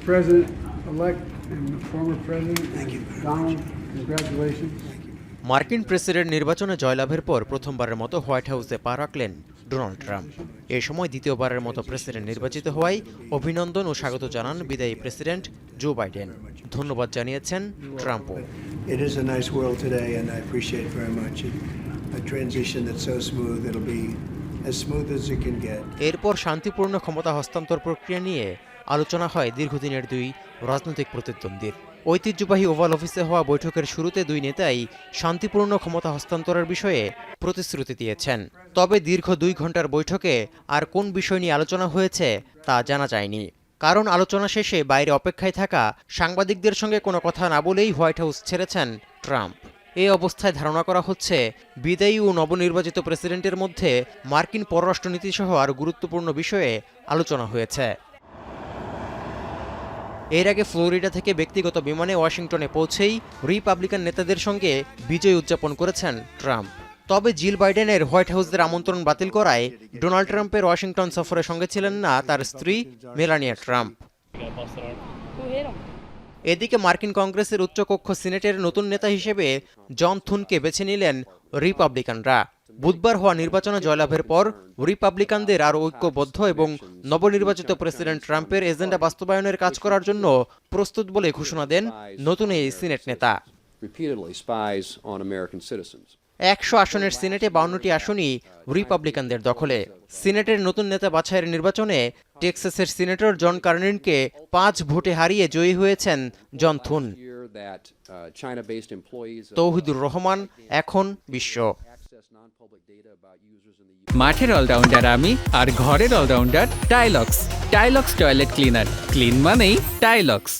President-elect and the former President Donald, congratulations. মার্কিন president নির্বাচনে জয়লাভের পর প্রথমবারের মতো হোয়াইট হাউসে পা রাখলেন ডোনাল্ড ট্রাম্প। এ সময় দ্বিতীয়বারের মতো প্রেসিডেন্ট নির্বাচিত হওয়ায় অভিনন্দন ও স্বাগত জানান বিদায়ী প্রেসিডেন্ট জো বাইডেন। ধন্যবাদ জানিয়েছেন ট্রাম্পও। It is a nice world today and I appreciate it very much. A transition that's so smooth, it'll be as smooth as it can get. এরপর শান্তিপূর্ণ ক্ষমতা হস্তান্তর প্রক্রিয়া নিয়ে আলোচনা হয় দীর্ঘদিনের দুই রাজনৈতিক প্রতিদ্বন্দ্বীর। ঐতিহ্যবাহী ওভাল অফিসে হওয়া বৈঠকের শুরুতে দুই নেতাই শান্তিপূর্ণ ক্ষমতা হস্তান্তরের বিষয়ে প্রতিশ্রুতি দিয়েছেন। তবে দীর্ঘ 2 ঘন্টার বৈঠকে আর কোন বিষয় নিয়ে আলোচনা হয়েছে তা জানা যায়নি। কারণ আলোচনা শেষে বাইরে অপেক্ষায় থাকা সাংবাদিকদের সঙ্গে কোনো কথা না বলেই হোয়াইট হাউস ছেড়েছেন ট্রাম্প। এই অবস্থায় ধারণা করা হচ্ছে বিদায়ী ও নবনির্বাচিত প্রেসিডেন্টের মধ্যে মার্কিন পররাষ্ট্রনীতি সহ আরও গুরুত্বপূর্ণ বিষয়ে আলোচনা হয়েছে। এর আগে ফ্লোরিডা থেকে ব্যক্তিগত বিমানে ওয়াশিংটনে পৌঁছেই রিপাবলিকান নেতাদের সঙ্গে বিজয় উদযাপন করেছেন ট্রাম্প। তবে জিল বাইডেনের হোয়াইট হাউসের আমন্ত্রণ বাতিল করায় ডোনাল্ড ট্রাম্পের ওয়াশিংটন সফরে সঙ্গে ছিলেন না তার স্ত্রী মেলানিয়া ট্রাম্প। এদিকে মার্কিন কংগ্রেসের উচ্চকক্ষ সিনেটের নতুন নেতা হিসেবে জন থুনকে বেছে নিলেন রিপাবলিকানরা। বুধবার হওয়া নির্বাচনে জয়লাভের পর রিপাবলিকানদের আরও ঐক্যবদ্ধ এবং নবনির্বাচিত প্রেসিডেন্ট ট্রাম্পের এজেন্ডা বাস্তবায়নের কাজ করার জন্য প্রস্তুত বলে ঘোষণা দেন নতুন এই সিনেট নেতা। 100 আসনের সিনেটে 52টি আসনই রিপাবলিকানদের দখলে। সিনেটের নতুন নেতা বাছাইয়ের নির্বাচনে টেক্সাসের সিনেটর জন কার্নিনকে 5 ভোটে হারিয়ে জয়ী হয়েছেন জন থুন। তৌহিদুর রহমান, এখন বিশ্ব। মাঠের অলরাউন্ডার আমি, আর ঘরের allrounder Tylox. Tylox toilet cleaner, clean মানেই টাইলক্স।